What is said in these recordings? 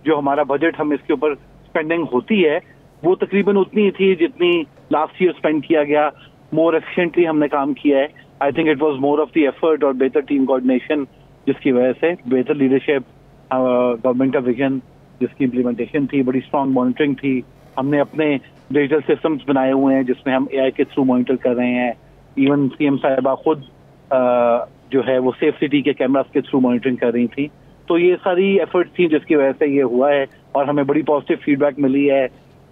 जो हमारा बजट हम इसके ऊपर स्पेंडिंग होती है वो तकरीबन उतनी थी जितनी लास्ट ईयर स्पेंड किया गया। मोर एफिशिएंटली हमने काम किया है। I think it was more of the effort और बेहतर टीम कोऑर्डिनेशन जिसकी वजह से बेहतर लीडरशिप, गवर्नमेंट का विजन जिसकी इम्प्लीमेंटेशन थी, बड़ी स्ट्रांग मॉनिटरिंग थी। हमने अपने डिजिटल सिस्टम्स बनाए हुए हैं जिसमें हम एआई के थ्रू मॉनिटर कर रहे हैं। इवन सीएम साहिबा खुद जो है वो सेफ सिटी के कैमरास के थ्रू मॉनिटरिंग कर रही थी। तो ये सारी एफर्ट थी जिसकी वजह से ये हुआ है और हमें बड़ी पॉजिटिव फीडबैक मिली है।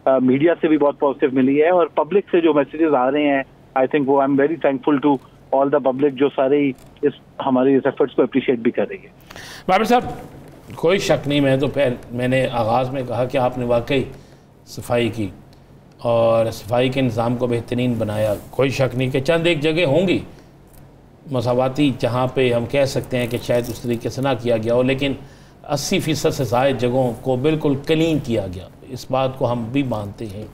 मीडिया से भी बहुत पॉजिटिव मिली है और पब्लिक से जो मैसेजेस आ रहे हैं, आई थिंक वो I am very thankful to all the public जो सारे इस हमारे इस एफर्ट्स को अप्रिशिएट भी कर रही है। बाबर साहब, कोई शक नहीं, मैं तो मैंने आगाज़ में कहा कि आपने वाकई सफाई की और सफाई के निज़ाम को बेहतरीन बनाया। कोई शक नहीं कि चंद एक जगह होंगी मसावाती जहाँ पे हम कह सकते हैं कि शायद उस तरीके से ना किया गया हो, लेकिन 80% से ज़ायद जगहों को बिल्कुल क्लीन किया गया, इस बात को हम भी मानते हैं।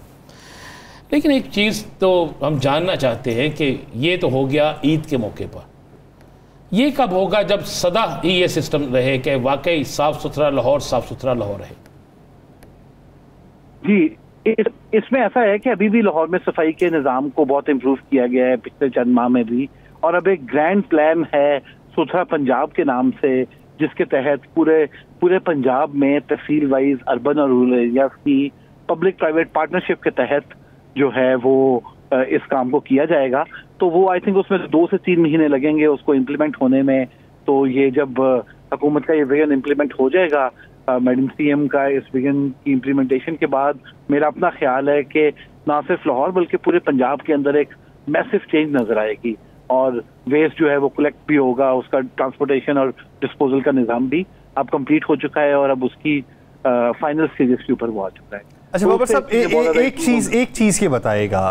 लेकिन एक चीज़ तो हम जानना चाहते हैं कि ये तो हो गया ईद के मौके पर, ये कब होगा जब सदा ही ये सिस्टम रहे कि वाकई साफ़ सुथरा लाहौर साफ़ सुथरा लाहौर रहे? जी, इसमें ऐसा है कि अभी भी लाहौर में सफाई के निज़ाम को बहुत इम्प्रूव किया गया है पिछले चंद माह में भी, और अब एक ग्रैंड प्लान है सुथरा पंजाब के नाम से जिसके तहत पूरे पंजाब में तहसील वाइज अर्बन और रूरल एरियाज की पब्लिक प्राइवेट पार्टनरशिप के तहत जो है वो इस काम को किया जाएगा। तो वो आई थिंक उसमें 2 से 3 महीने लगेंगे उसको इम्प्लीमेंट होने में। तो ये जब हुकूमत का ये विजन इम्प्लीमेंट हो जाएगा, मैडम सीएम का इस विजन की इम्प्लीमेंटेशन के बाद, मेरा अपना ख्याल है कि ना सिर्फ लाहौर बल्कि पूरे पंजाब के अंदर एक मैसिव चेंज नजर आएगी और वेस्ट जो है वो कलेक्ट भी होगा, उसका ट्रांसपोर्टेशन और डिस्पोजल का निज़ाम भी अब कंप्लीट हो चुका है और अब उसकी फाइनल स्टेजेस के ऊपर वो आ चुका है। अच्छा बाबर साहब, एक चीज़ ये बताइएगा,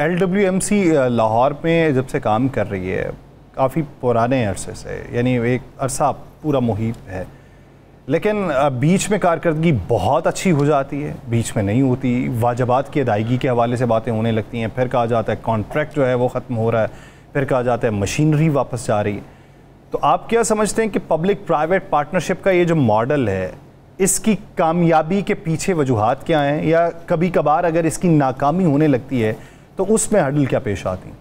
LWMC लाहौर में जब से काम कर रही है काफ़ी पुराने अरसे से, यानी एक अरसा पूरा मुहित है, लेकिन बीच में कारकर्दगी बहुत अच्छी हो जाती है, बीच में नहीं होती, वाजबात की अदायगी के हवाले से बातें होने लगती हैं, फिर कहा जाता है कॉन्ट्रैक्ट जो है वो ख़त्म हो रहा है, फिर कहा जाता है मशीनरी वापस जा रही है। तो आप क्या समझते हैं कि पब्लिक प्राइवेट पार्टनरशिप का ये जो मॉडल है, इसकी कामयाबी के पीछे वजूहात क्या हैं, या कभी कभार अगर इसकी नाकामी होने लगती है तो उसमें हर्डल क्या पेश आती हैं?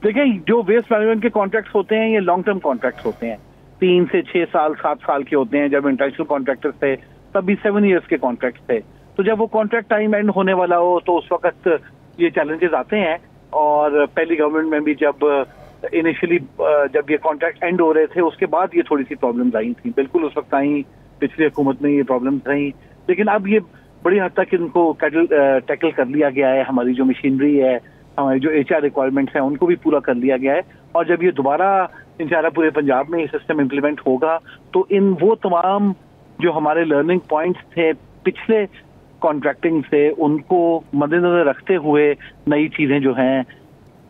देखिए, जो वेस्ट मैनेजमेंट के कॉन्ट्रैक्ट्स होते हैं ये लॉन्ग टर्म कॉन्ट्रैक्ट्स होते हैं, 3 से 6 साल 7 साल के होते हैं। जब इंटरनेशनल कॉन्ट्रैक्टर्स थे तब भी 7 ईयर्स के कॉन्ट्रैक्ट थे। तो जब वो कॉन्ट्रैक्ट टाइम एंड होने वाला हो तो उस वक्त ये चैलेंजेस आते हैं। और पहली गवर्नमेंट में भी जब इनिशियली जब ये कॉन्ट्रैक्ट एंड हो रहे थे उसके बाद ये थोड़ी सी प्रॉब्लम्स आई थी, बिल्कुल उस वक्त आई, पिछली हुकूमत में ये प्रॉब्लम्स रही, लेकिन अब ये बड़ी हद तक इनको टैकल कर लिया गया है। हमारी जो मशीनरी है, हमारी जो HR रिक्वायरमेंट्स हैं उनको भी पूरा कर लिया गया है। और जब ये दोबारा इंशाल्लाह पूरे पंजाब में ये सिस्टम इम्प्लीमेंट होगा तो इन वो तमाम जो हमारे लर्निंग पॉइंट्स थे पिछले कॉन्ट्रैक्टिंग से, उनको मद्देनजर रखते हुए नई चीजें जो हैं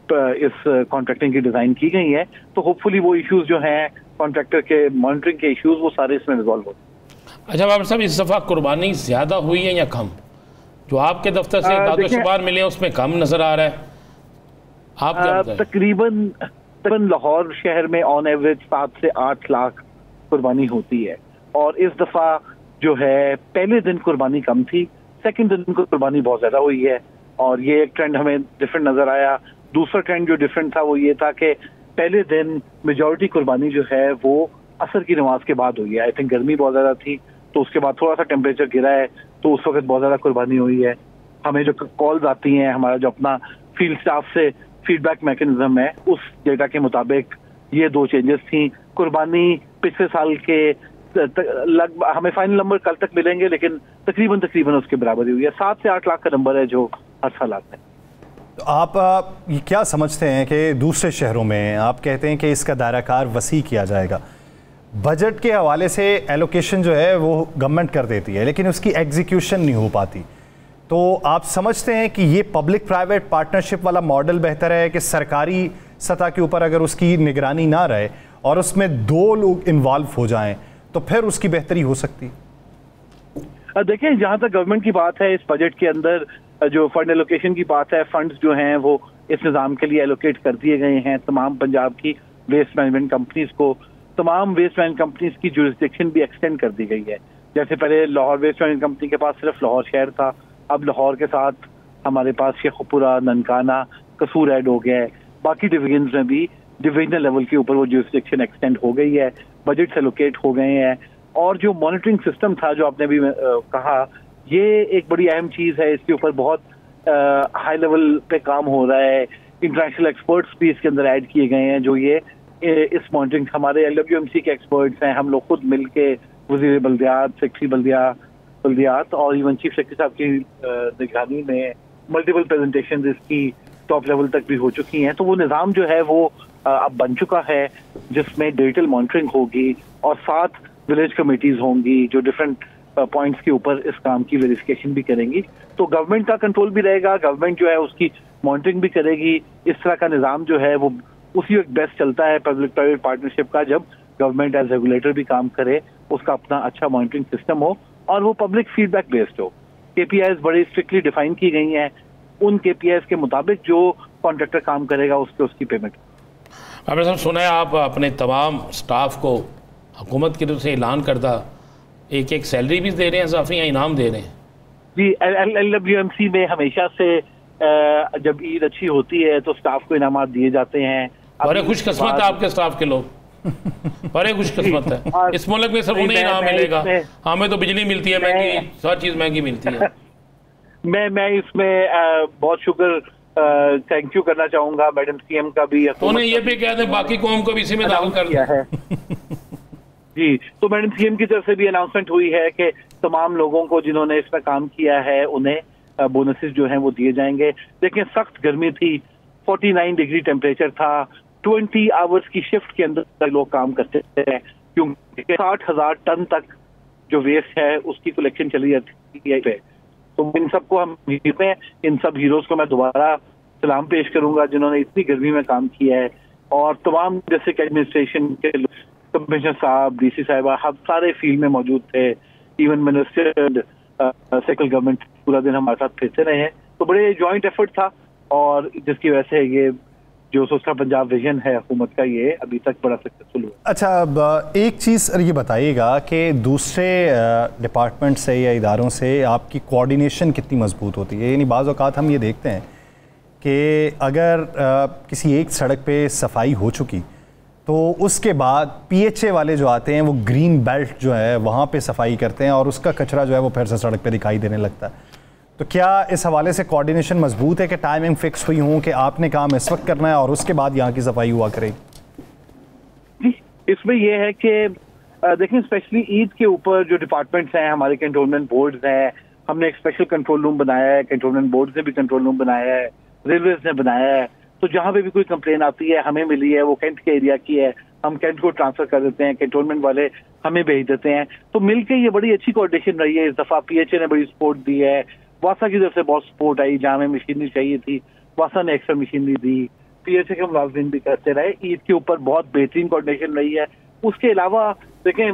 इस कॉन्ट्रैक्टिंग की डिजाइन की गई है। तो होपफुली वो इश्यूज जो हैं कॉन्ट्रैक्टर के मॉनिटरिंग के इश्यूज वो सारे इसमें रिजॉल्व हो। अच्छा बाबर साहब, इस दफ़ा कुर्बानी ज़्यादा हुई है या कम? जो आपके दफ्तर से दादोशुमार मिले उसमें कम नजर आ रहा है, आप क्या तकरीबन लाहौर शहर में ऑन एवरेज 7 से 8 लाख कुर्बानी होती है। और इस दफा जो है पहले दिन कुर्बानी कम थी, सेकंड दिन कुर्बानी बहुत ज्यादा हुई है और ये एक ट्रेंड हमें डिफरेंट नजर आया। दूसरा ट्रेंड जो डिफरेंट था वो ये था कि पहले दिन मेजॉरिटी कुर्बानी जो है वो असर की नमाज के बाद हुई है। आई थिंक गर्मी बहुत ज्यादा थी तो उसके बाद थोड़ा सा टेम्परेचर गिरा है तो उस वक्त बहुत ज्यादा कुर्बानी हुई है। हमें जो कॉल्स आती हैं, हमारा जो अपना फील्ड स्टाफ से फीडबैक मैकेनिज्म है, उस डेटा के मुताबिक ये 2 चेंजेस थी। कुर्बानी पिछले साल के लगभग, हमें फाइनल नंबर कल तक मिलेंगे, लेकिन तकरीबन उसके बराबर ही हुई है। 7 से 8 लाख का नंबर है जो हर साल आता है। तो आप ये क्या समझते हैं कि दूसरे शहरों में आप कहते हैं कि इसका दायराकार वसी किया जाएगा, बजट के हवाले से एलोकेशन जो है वो गवर्नमेंट कर देती है लेकिन उसकी एग्जीक्यूशन नहीं हो पाती, तो आप समझते हैं कि ये पब्लिक प्राइवेट पार्टनरशिप वाला मॉडल बेहतर है कि सरकारी सतह के ऊपर अगर उसकी निगरानी ना रहे और उसमें 2 लोग इन्वॉल्व हो जाएं तो फिर उसकी बेहतरी हो सकती? देखिए, जहां तक गवर्नमेंट की बात है, इस बजट के अंदर जो फंड एलोकेशन की बात है, फंड्स जो हैं वो इस निज़ाम के लिए एलोकेट कर दिए गए हैं। तमाम पंजाब की वेस्ट मैनेजमेंट कंपनीज को, तमाम वेस्ट मैनेजमेंट कंपनीज की जुरिस्डिक्शन भी एक्सटेंड कर दी गई है। जैसे पहले लाहौर वेस्ट मैनेजमेंट कंपनी के पास सिर्फ लाहौर शहर था, अब लाहौर के साथ हमारे पास शेखुपुरा, ननकाना, कसूर ऐड हो गया है। बाकी डिवीजन में भी डिविजनल लेवल के ऊपर वो जुरिस्डिक्शन एक्सटेंड हो गई है, बजट एलोकेट हो गए हैं। और जो मॉनिटरिंग सिस्टम था जो आपने भी कहा, ये एक बड़ी अहम चीज है। इसके ऊपर बहुत हाई लेवल पे काम हो रहा है। इंटरनेशनल एक्सपर्ट्स भी इसके अंदर ऐड किए गए हैं जो ये इस मॉनिटरिंग, हमारे LWMC के एक्सपर्ट्स हैं। हम लोग खुद मिल के वज़ीर बल्दियात, सेक्रेटरी बल्दियात और इवन चीफ सेक्रेटरी साहब की निगरानी में मल्टीपल प्रेजेंटेशन इसकी टॉप लेवल तक भी हो चुकी हैं। तो वो निज़ाम जो है वो अब बन चुका है जिसमें डिजिटल मॉनिटरिंग होगी और 7 विलेज कमेटीज होंगी जो डिफरेंट पॉइंट्स के ऊपर इस काम की वेरिफिकेशन भी करेंगी। तो गवर्नमेंट का कंट्रोल भी रहेगा, गवर्नमेंट जो है उसकी मॉनिटरिंग भी करेगी। इस तरह का निज़ाम जो है वो उसी वक्त बेस्ट चलता है पब्लिक प्राइवेट पार्टनरशिप का, जब गवर्नमेंट एज रेगुलेटर भी काम करे, उसका अपना अच्छा मॉनिटरिंग सिस्टम हो और वो पब्लिक फीडबैक बेस्ड हो। KPIs बड़ी स्ट्रिक्टली डिफाइन की गई हैं, उन KPIs के मुताबिक जो कॉन्ट्रैक्टर काम करेगा उसकी पेमेंट। आपने सब सुना है, आप अपने तमाम स्टाफ को हुकूमत की तरफ से ऐलान करदा एक सैलरी भी दे रहे हैं इजाफी या इनाम दे रहे हैं? जी, LWMC में हमेशा से जब ईद अच्छी होती है तो स्टाफ को इनामात दिए जाते हैं। बड़े खुशकिस्मत है आपके स्टाफ के लोग, बड़े खुशकिस्मत है। इस मुल्क में सिर्फ उन्हें इनाम मिलेगा, हमें तो बिजली मिलती है महंगी, हर चीज़ महंगी मिलती है। मैं इसमें बहुत शुक्र थैंक यू करना चाहूँगा मैडम CM का भी। उन्हें ये भी कह दें बाकी कौम को भी इसी में दाखिल कर दिया है। जी, तो मैडम CM की तरफ से भी अनाउंसमेंट हुई है कि तमाम लोगों को जिन्होंने इसमें काम किया है उन्हें बोनसेस जो हैं वो दिए जाएंगे। देखिए, सख्त गर्मी थी, 49 डिग्री टेम्परेचर था, 20 आवर्स की शिफ्ट के अंदर लोग काम करते थे क्योंकि 60,000 टन तक जो वेस्ट है उसकी कलेक्शन चली जाती है। तो इन सबको हम इन सब हीरोज को मैं दोबारा सलाम पेश करूंगा जिन्होंने इतनी गर्मी में काम किया है। और तमाम डिस्ट्रिक्ट एडमिनिस्ट्रेशन के कमिश्नर साहब, DC साहिबा, हम सारे फील्ड में मौजूद थे। इवन मिनिस्टर सेंट्रल गवर्नमेंट पूरा दिन हमारे साथ फिरते रहे हैं। तो बड़े जॉइंट एफर्ट था और जिसकी वजह से ये जो सोचना पंजाब विजन है हुकूमत का, ये अभी तक बड़ा सक्सेसफुल हुआ। अच्छा, अब एक चीज़ ये बताइएगा कि दूसरे डिपार्टमेंट से या इदारों से आपकी कोऑर्डिनेशन कितनी मजबूत होती है? यानी बाज़ औक़ात हम ये देखते हैं कि अगर किसी एक सड़क पे सफाई हो चुकी तो उसके बाद PHA वाले जो आते हैं वो ग्रीन बेल्ट जो है वहाँ पे सफाई करते हैं और उसका कचरा जो है वो फिर से सड़क पे दिखाई देने लगता है। तो क्या इस हवाले से कोऑर्डिनेशन मजबूत है कि टाइमिंग फिक्स हुई हूँ कि आपने काम इस वक्त करना है और उसके बाद यहाँ की सफाई हुआ करेगी? जी, इसमें यह है कि देखिए, स्पेशली ईद के ऊपर जो डिपार्टमेंट्स हैं, हमारे कंट्रोलमेंट बोर्ड्स हैं, हमने एक स्पेशल कंट्रोल रूम बनाया है, कंट्रोलमेंट बोर्ड ने भी कंट्रोल रूम बनाया है, रेलवेज ने बनाया है। तो जहाँ पे भी कोई कंप्लेन आती है, हमें मिली है, वो कैंट के एरिया की है, हम कैंट को ट्रांसफर कर देते हैं, कंट्रोलमेंट वाले हमें भेज देते हैं। तो मिलकर ये बड़ी अच्छी कोऑर्डिनेशन रही है। इस दफा PHA ने बड़ी सपोर्ट दी है, वासा की तरफ से बहुत सपोर्ट आई, जहाँ हमें मशीनरी चाहिए थी वासा ने एक्स्ट्रा मशीनरी दी, PHA के मुलाजिम भी करते रहे। ईद के ऊपर बहुत बेहतरीन कोऑर्डिनेशन रही है। उसके अलावा देखें,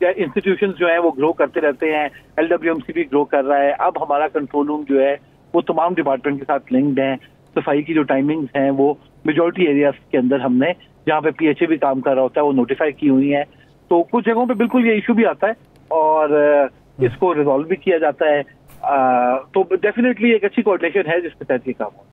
इंस्टीट्यूशंस जो है वो ग्रो करते रहते हैं, LWMC भी ग्रो कर रहा है। अब हमारा कंट्रोल रूम जो है वो तमाम डिपार्टमेंट के साथ लिंक्ड है। सफाई की जो टाइमिंग्स हैं वो मेजॉरिटी एरियाज के अंदर हमने, जहाँ पे PHA भी काम कर रहा होता है, वो नोटिफाई की हुई है। तो कुछ जगहों पे बिल्कुल ये इशू भी आता है और इसको रिजॉल्व भी किया जाता है। तो डेफिनेटली एक अच्छी कोऑर्डिनेशन है जिसके तहत ये काम हो।